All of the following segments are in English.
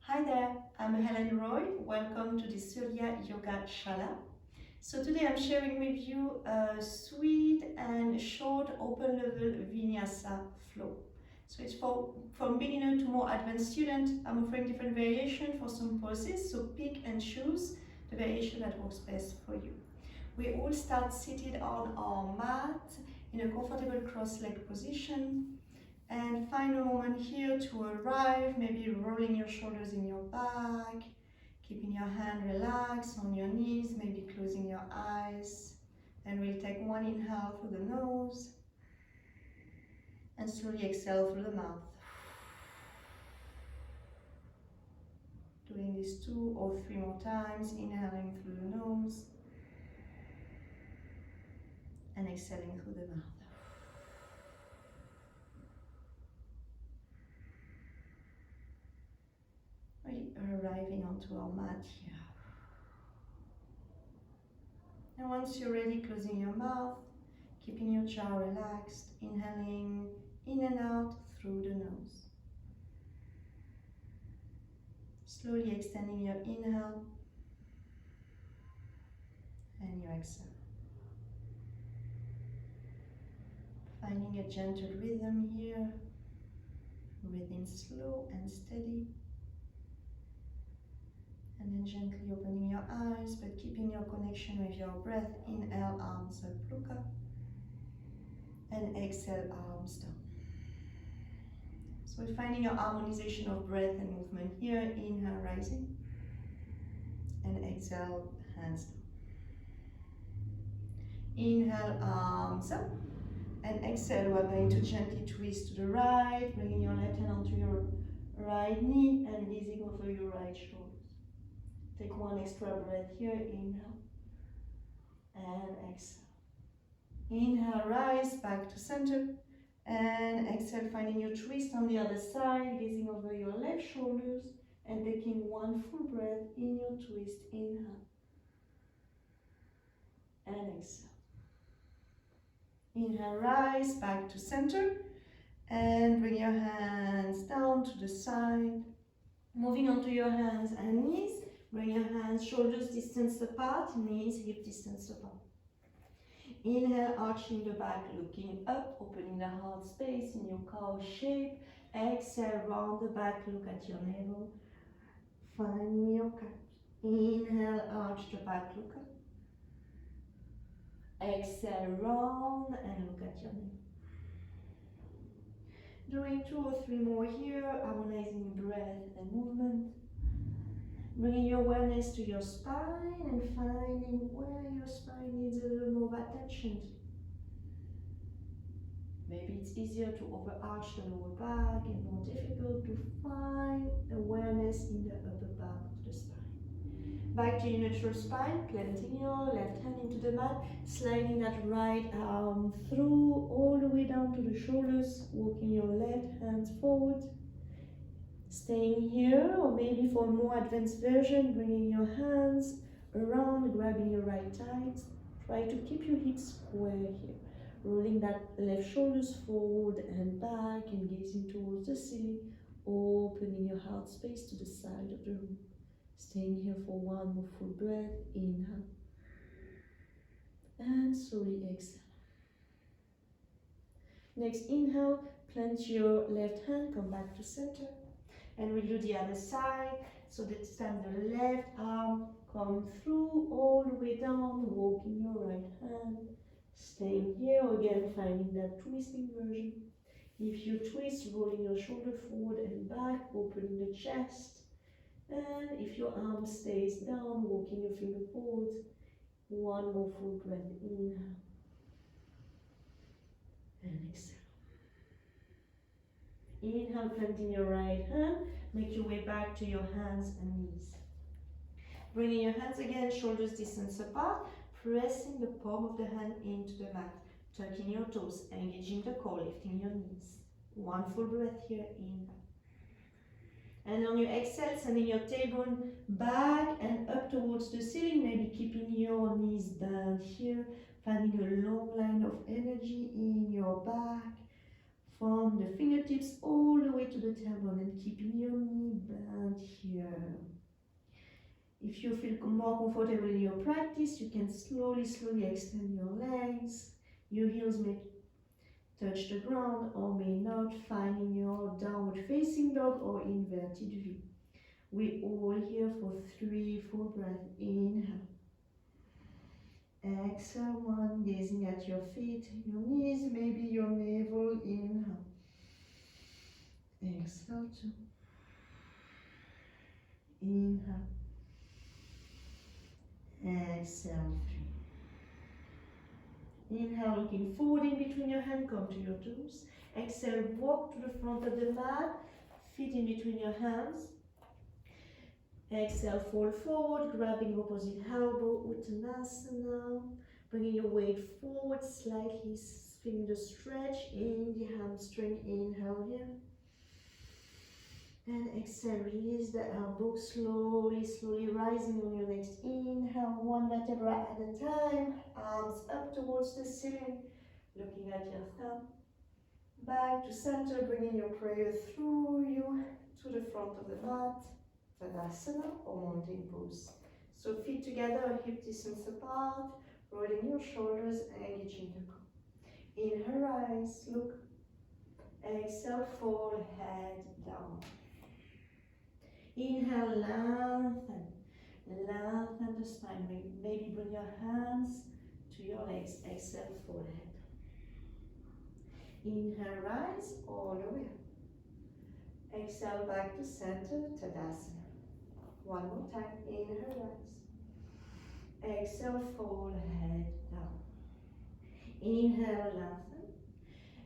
Hi there, I'm Hélène Roy. Welcome to the Surya Yoga Shala. So today I'm sharing with you a sweet and short open level Vinyasa flow. So it's from beginner to more advanced student. I'm offering different variation for some poses, so pick and choose the variation that works best for you. We all start seated on our mat in a comfortable cross-legged position. And find a moment here to arrive, maybe rolling your shoulders in your back, keeping your hand relaxed on your knees, maybe closing your eyes. And we'll take one inhale through the nose and slowly exhale through the mouth. Doing this 2 or 3 more times, inhaling through the nose and exhaling through the mouth. Arriving onto our mat here. And once you're ready, closing your mouth, keeping your jaw relaxed, inhaling in and out through the nose. Slowly extending your inhale and your exhale. Finding a gentle rhythm here, breathing slow and steady. And then gently opening your eyes, but keeping your connection with your breath. Inhale, arms up, look up. And exhale, arms down. So we're finding your harmonization of breath and movement here. Inhale, rising. And exhale, hands down. Inhale, arms up. And exhale, we're going to gently twist to the right, bringing your left hand onto your right knee and gazing over your right shoulder. Take one extra breath here, inhale and exhale. Inhale, rise back to center and exhale, finding your twist on the other side, gazing over your left shoulders and taking one full breath in your twist. Inhale and exhale. Inhale, rise back to center and bring your hands down to the side. Moving onto your hands and knees. Bring your hands shoulders distance apart, knees hip distance apart. Inhale, arching the back, looking up, opening the heart space in your cow shape. Exhale, round the back, look at your navel. Finding your cat. Inhale, arch the back, look up. Exhale, round and look at your navel. Doing 2 or 3 more here, harmonizing breath and movement. Bringing your awareness to your spine and finding where your spine needs a little more attention. Maybe it's easier to overarch the lower back and more difficult to find awareness in the upper back of the spine. Back to your neutral spine, planting your left hand into the mat, sliding that right arm through all the way down to the shoulders, walking your left hand forward. Staying here, or maybe for a more advanced version, bringing your hands around, grabbing your right thighs. Try to keep your hips square here. Rolling that left shoulders forward and back and gazing towards the ceiling, opening your heart space to the side of the room. Staying here for one more full breath. Inhale. And slowly exhale. Next inhale, plant your left hand, come back to center. And we'll do the other side. So this time the left arm come through all the way down, walking your right hand. Staying here again, finding that twisting version. If you twist, rolling your shoulder forward and back, opening the chest. And if your arm stays down, walking your finger forward. One more full breath. Inhale. And exhale. Inhale, planting your right hand. Make your way back to your hands and knees. Bringing your hands again, shoulders distance apart. Pressing the palm of the hand into the mat. Tucking your toes, engaging the core, lifting your knees. One full breath here, inhale. And on your exhale, sending your tailbone back and up towards the ceiling, maybe keeping your knees down here. Finding a long line of energy in your back. From the fingertips all the way to the tailbone and keeping your knee bent here. If you feel more comfortable in your practice, you can slowly extend your legs. Your heels may touch the ground or may not, finding your downward facing dog or inverted V. We all here for 3 full breaths. Inhale. Exhale 1, gazing at your feet, your knees, maybe your navel. Inhale. Exhale 2. Inhale. Exhale 3. Inhale, looking forward in between your hands, come to your toes. Exhale, walk to the front of the mat, feet in between your hands. Exhale, fall forward, grabbing opposite elbow, Uttanasana. Bringing your weight forward slightly, feeling the stretch in the hamstring. Inhale here. And exhale, release the elbow, slowly rising on your next inhale, one vertebra at a time, arms up towards the ceiling, looking at your thumb. Back to center, bringing your prayer through you to the front of the mat, Tadasana or mountain pose. So feet together, hip distance apart, rolling your shoulders, engaging the core. Inhale, rise, look. Exhale, fall, head down. Inhale, lengthen the spine. Maybe bring your hands to your legs. Exhale, forehead. Inhale, rise all the way up. Exhale, back to center, Tadasana. One more time. Inhale, rise. Exhale, fall, head down. Inhale, lengthen.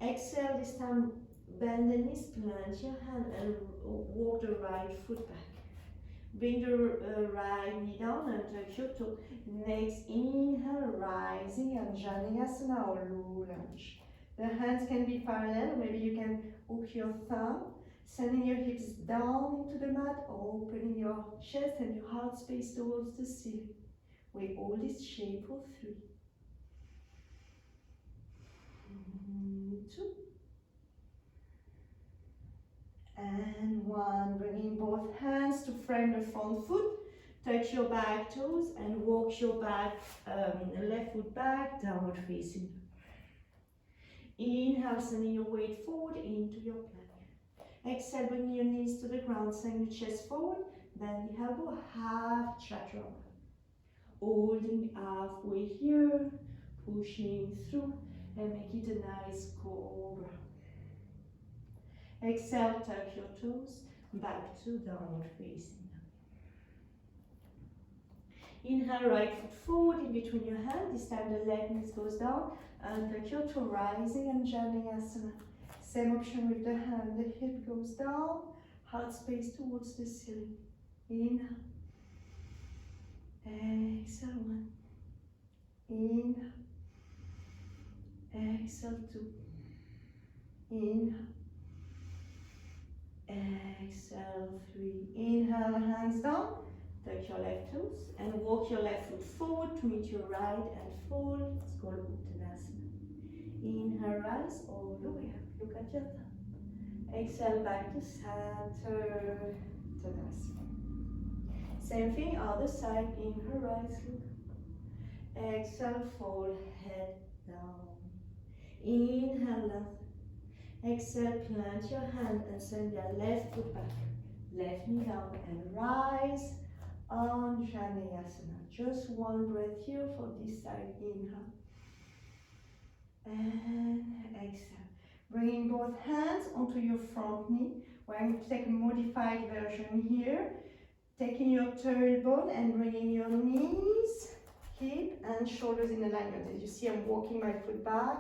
Exhale, this time bend the knees, plant your hand and walk the right foot back. Bring the right knee down and touch your toe. Next inhale, rising and Vinyasa or low lunge. The hands can be parallel, maybe you can hook your thumb, sending your hips down into the mat, opening your chest and your heart space towards the ceiling. We hold this shape for 3. 2. And 1, bringing both hands to frame the front foot, touch your back toes and walk your left foot back, downward facing. Inhale, sending your weight forward into your plank. Exhale, bringing your knees to the ground, sending the chest forward, bend the elbow, half chaturanga. Holding halfway here, pushing through and make it a nice cobra. Exhale, tuck your toes, back to downward facing. Inhale, right foot forward in between your hands. This time the leg knees goes down and tuck your toe, rising and Vinyasa. Same option with the hand. The hip goes down, heart space towards the ceiling. Inhale. Exhale 1. Inhale. Exhale 2. Inhale. Exhale 3. Inhale, hands down. Tuck your left toes and walk your left foot forward to meet your right and fold. It's called Uttanasana. Inhale, rise all the way up. Look at your thumb. Exhale, back to center, Tadasana. Same thing, other side. Inhale, rise, look. Exhale, fold, head down. Inhale, lengthen. Exhale, plant your hand and send your left foot back. Left knee down and rise on Vinyasa. Just one breath here for this side. Inhale. And exhale. Bringing both hands onto your front knee. We're going to take a modified version here. Taking your tailbone and bringing your knees, hip and shoulders in alignment. As you see, I'm walking my foot back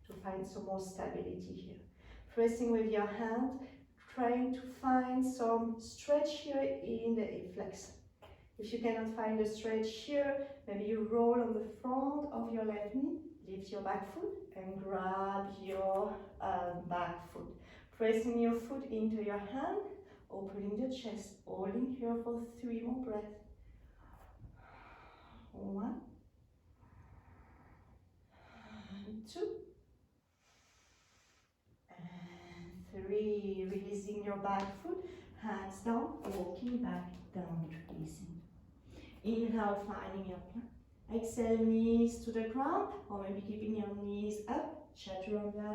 to find some more stability here. Pressing with your hand, trying to find some stretch here in the hip flexor. If you cannot find a stretch here, maybe you roll on the front of your left knee, lift your back foot and grab your back foot. Pressing your foot into your hand, opening the chest, holding here for 3 more breaths. 1, 2, 3, releasing your back foot, hands down, walking back, downward facing. Inhale, finding your plank. Exhale, knees to the ground, or maybe keeping your knees up, Chaturanga.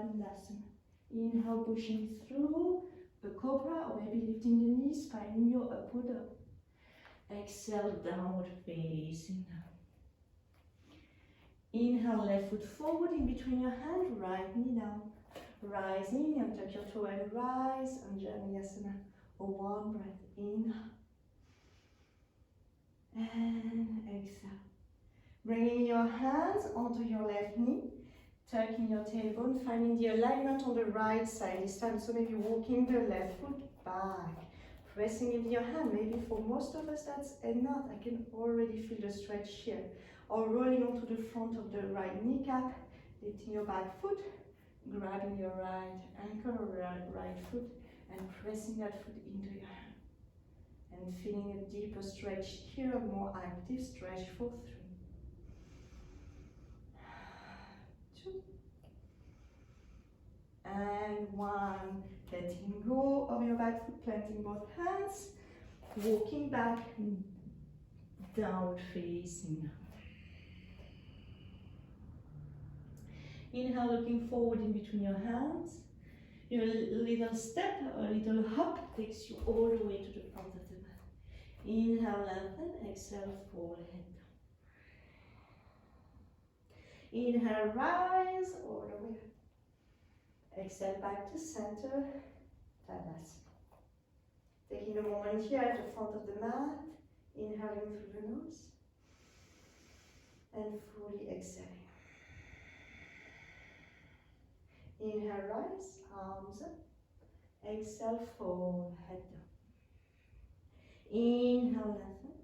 Inhale, pushing through the cobra, or maybe lifting the knees, finding your upward dog. Exhale, downward facing. Inhale, left foot forward in between your hands, right knee down. Rising and touch your toe and rise, Anjaneyasana. Or one breath, inhale. And exhale. Bringing your hands onto your left knee, tucking your tailbone, finding the alignment on the right side this time. So maybe walking the left foot back, pressing into your hand. Maybe for most of us that's enough. I can already feel the stretch here. Or rolling onto the front of the right kneecap, lifting your back foot, grabbing your right ankle or right foot, and pressing that foot into your hand. And feeling a deeper stretch here, a more active stretch for 3, 2, and 1. Letting go of your back foot, planting both hands, walking back, downward facing. Inhale, looking forward in between your hands. Your little step, a little hop takes you all the way to the front of the mat. Inhale, lengthen, exhale, fold head down. Inhale, rise all the way up. Exhale, back to center, Tadasana. Taking a moment here at the front of the mat, inhaling through the nose, and fully exhaling. Inhale, rise, arms up. Exhale, fold, head down. Inhale, lengthen.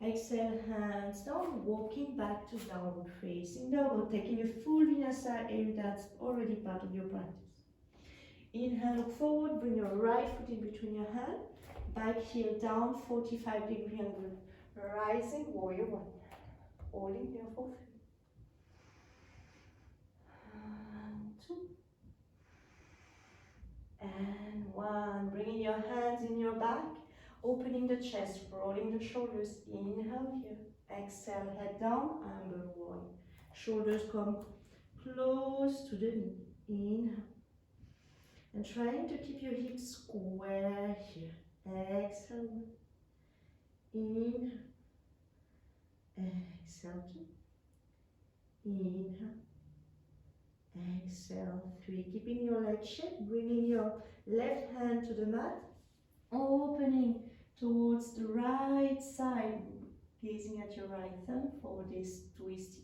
Exhale, hands down, walking back to downward facing dog, or taking a full Vinyasa if that's already part of your practice. Inhale, look forward, bring your right foot in between your hands, back heel down, 45-degree angle. Rising, warrior 1. Holding here for 3. 2. And 1. Bringing your hands in your back, opening the chest, rolling the shoulders. Inhale here. Exhale, head down, angle 1. Shoulders come close to the knee. Inhale. And trying to keep your hips square here. Exhale. Inhale. Exhale 2. Inhale. Exhale 3. Keeping your leg straight, bringing your left hand to the mat, opening towards the right side, gazing at your right thumb for this twist.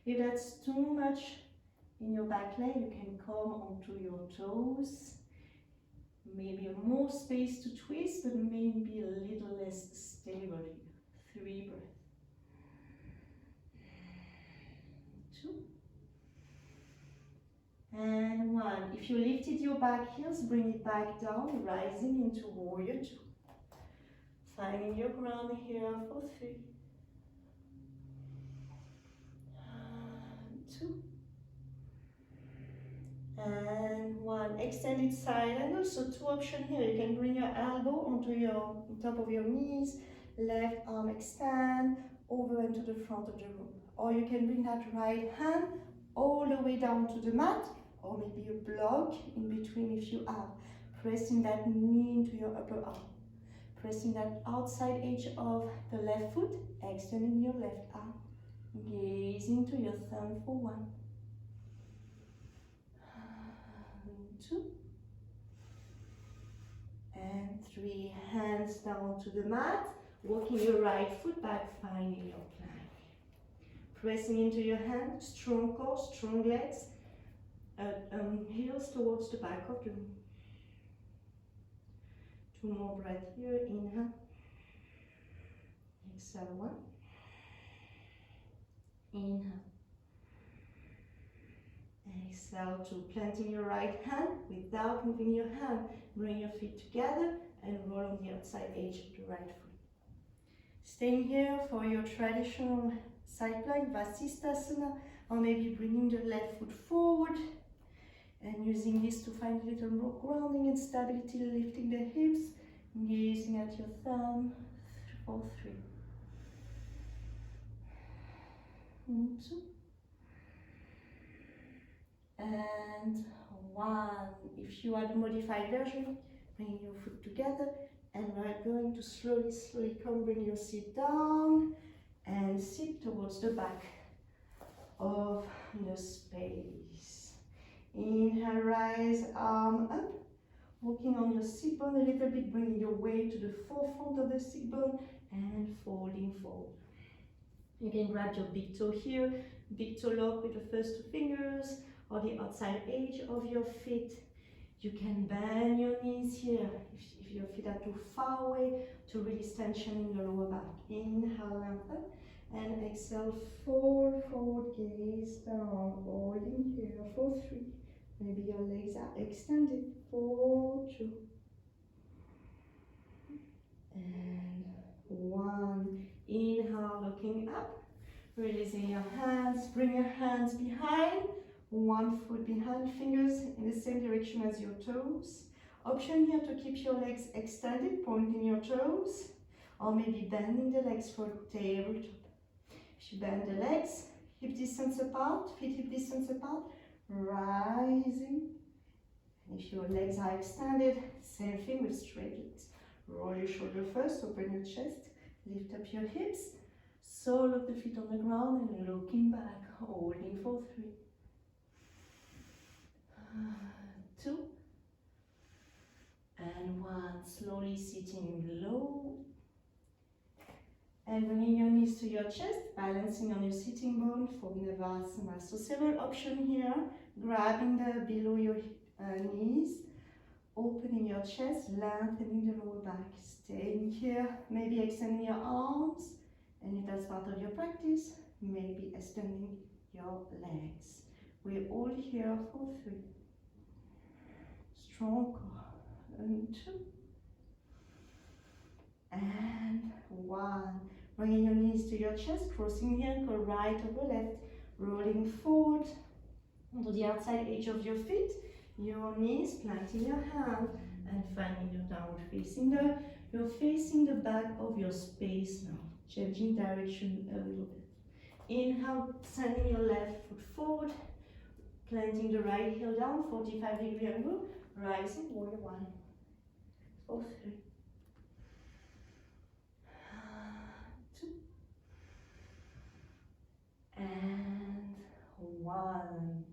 If that's too much in your back leg, you can come onto your toes. Maybe more space to twist, but maybe a little less stable here. 3 breaths. 2. And 1. If you lifted your back heels, bring it back down, rising into warrior 2. Finding your ground here for 3. 2. And 1. Extended side angle. So 2 options here. You can bring your elbow onto your top of your knees, left arm extend over into the front of the room. Or you can bring that right hand all the way down to the mat, or maybe a block in between if you have. Pressing that knee into your upper arm. Pressing that outside edge of the left foot, extending your left arm. Gazing to your thumb for 1. 2. And 3. Hands down to the mat. Walking your right foot back, finding your plank. Pressing into your hand, strong core, strong legs. Heels towards the back of the room. 2 more breaths here. Inhale. Exhale 1. Inhale. Exhale 2. Planting your right hand without moving your hand. Bring your feet together and roll on the outside edge of the right foot. Staying here for your traditional side plank, Vasisthasana, or maybe bringing the left foot forward. And using this to find a little more grounding and stability, lifting the hips, gazing at your thumb for 3. 2. And 1. If you are the modified version, bring your foot together, and we're going to slowly come, bring your seat down and sit towards the back of the space. Inhale, rise, arm up, walking on your sit bone a little bit, bringing your weight to the forefront of the sit bone and folding forward. You can grab your big toe here, big toe lock with the first 2 fingers, or the outside edge of your feet. You can bend your knees here if your feet are too far away, to release tension in the lower back. Inhale, lengthen, and exhale, fold forward, gaze down, holding here for 3. Maybe your legs are extended for 2. And 1. Inhale, looking up, releasing your hands, bring your hands behind, 1 foot behind, fingers in the same direction as your toes. Option here to keep your legs extended, pointing your toes, or maybe bending the legs for tabletop. If you bend the legs, hip distance apart, feet hip distance apart, rising. And if your legs are extended, same thing with straight legs. Roll your shoulder first, open your chest, lift up your hips, sole of the feet on the ground, and looking back, holding for 3. 2. And 1. Slowly sitting low. And bringing your knees to your chest, balancing on your sitting bone for Vinyasa. So several options here, grabbing the below your knees, opening your chest, lengthening the lower back, staying here, maybe extending your arms, and if that's part of your practice, maybe extending your legs. We're all here for 3. Strong core, and 2, and 1. Bringing your knees to your chest, crossing the ankle right over left, rolling forward onto the outside edge of your feet, your knees, planting your hand, and finding your downward facing dog. You're facing the back of your space now, changing direction a little bit. Inhale, sending your left foot forward, planting the right heel down, 45-degree angle, rising, warrior 1, for 3. 2. And 1.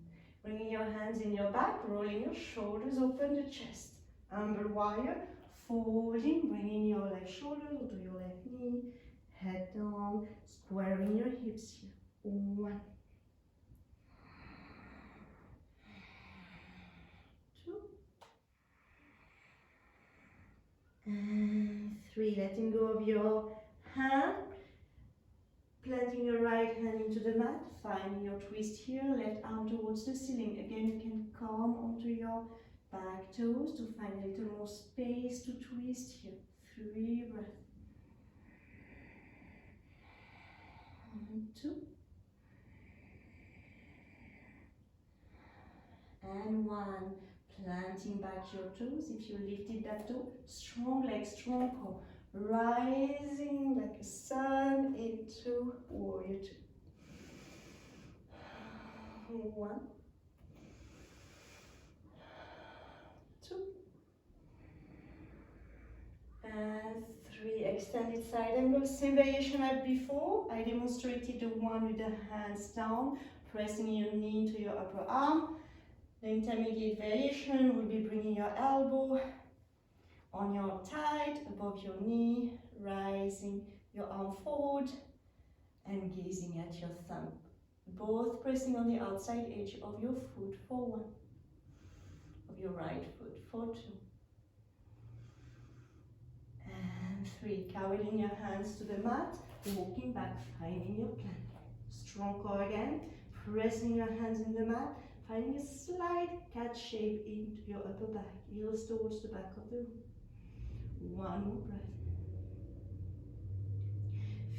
Bringing your hands in your back, rolling your shoulders, open the chest. Humble warrior, folding, bringing your left shoulder onto your left knee, head down, squaring your hips here. 1. 2. And 3. Letting go of your hand. Planting your right hand into the mat, finding your twist here, left arm towards the ceiling. Again, you can come onto your back toes to find a little more space to twist here. 3 breaths. 1, 2. And 1. Planting back your toes. If you lifted that toe, strong legs, strong core. Rising like a sun into warrior 2. 1, 2, and 3. Extended side angle, same variation as before. I demonstrated the one with the hands down, pressing your knee into your upper arm. The intermediate variation will be bringing your elbow on your thigh above your knee, rising your arm forward and gazing at your thumb. Both pressing on the outside edge of your foot for 1, of your right foot for 2, and 3. Carrying your hands to the mat, walking back, finding your plank. Strong core again, pressing your hands in the mat, finding a slight cat shape into your upper back, heels towards the back of the room. 1 more breath.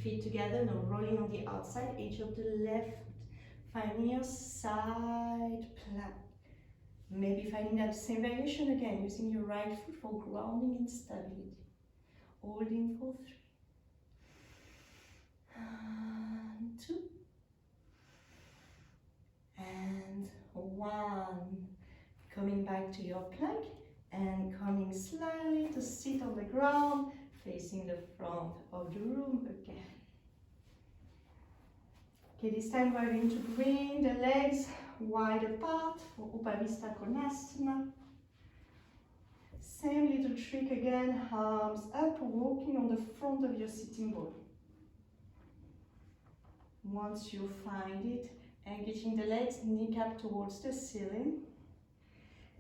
Feet together, now rolling on the outside edge of the left foot. Finding your side plank. Maybe finding that same variation again, using your right foot for grounding and stability. Holding for 3. And 2. And 1. Coming back to your plank and coming slightly to sit on the ground, facing the front of the room again. Okay, this time we're going to bring the legs wide apart for Upavista Konasana. Same little trick again, arms up, walking on the front of your sitting bone. Once you find it, engaging the legs, kneecap towards the ceiling.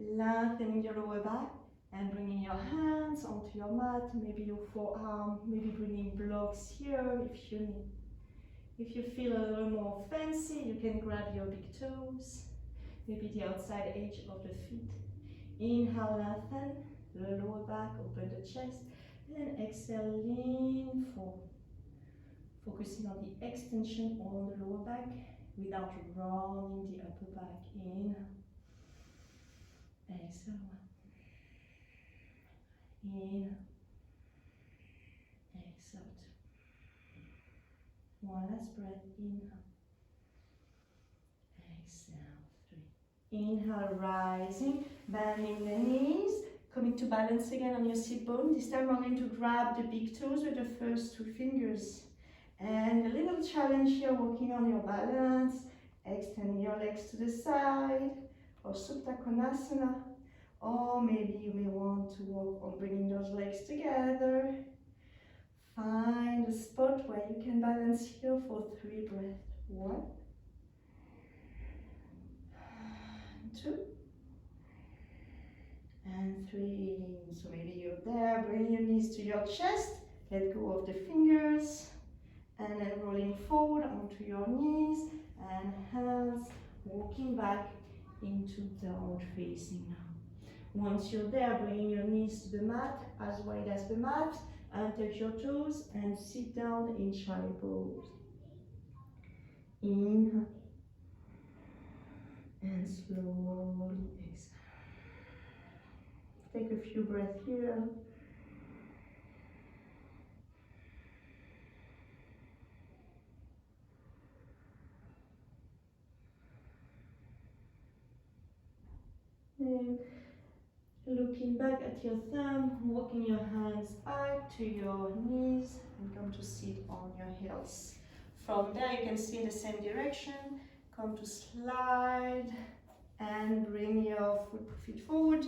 Lengthening your lower back and bringing your hands onto your mat, maybe your forearm, maybe bringing blocks here if you need. If you feel a little more fancy, you can grab your big toes, maybe the outside edge of the feet. Inhale, lengthen the lower back, open the chest, and exhale, lean forward. Focusing on the extension on the lower back without rounding the upper back. Inhale. Exhale. Inhale. Exhale. 2. One last breath. Inhale. Exhale. 3. Inhale, rising, bending the knees, coming to balance again on your sit bone. This time we're going to grab the big toes with the first 2 fingers. And a little challenge here, working on your balance, extending your legs to the side, or Supta Konasana. Or maybe you may want to work on bringing those legs together. Find a spot where you can balance here for 3 breaths. 1, 2, and 3. So maybe you're there, bring your knees to your chest, let go of the fingers, and then rolling forward onto your knees and hands, walking back into downward facing now. Once you're there, bring your knees to the mat, as wide as the mat, and touch your toes and sit down in child pose. Inhale and slowly exhale. Take a few breaths here. And looking back at your thumb, walking your hands back to your knees and come to sit on your heels. From there you can see in the same direction, come to slide and bring your feet forward,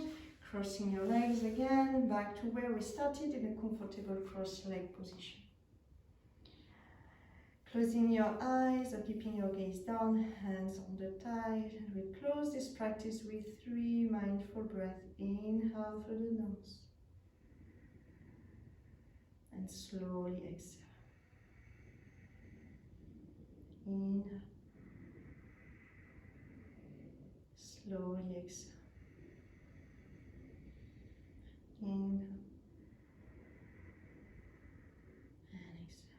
crossing your legs again, back to where we started in a comfortable cross-leg position. Closing your eyes or keeping your gaze down, hands on the thigh. And we close this practice with 3 mindful breaths. Inhale through the nose. And slowly exhale. Inhale. Slowly exhale. Inhale. And exhale.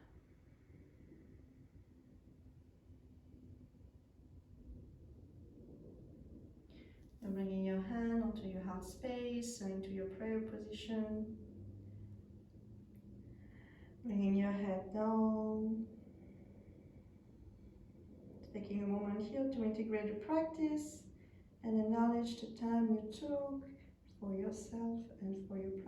And bringing your hand onto your heart space, so into your prayer position. Bringing your head down. Taking a moment here to integrate the practice and acknowledge the time you took for yourself and for your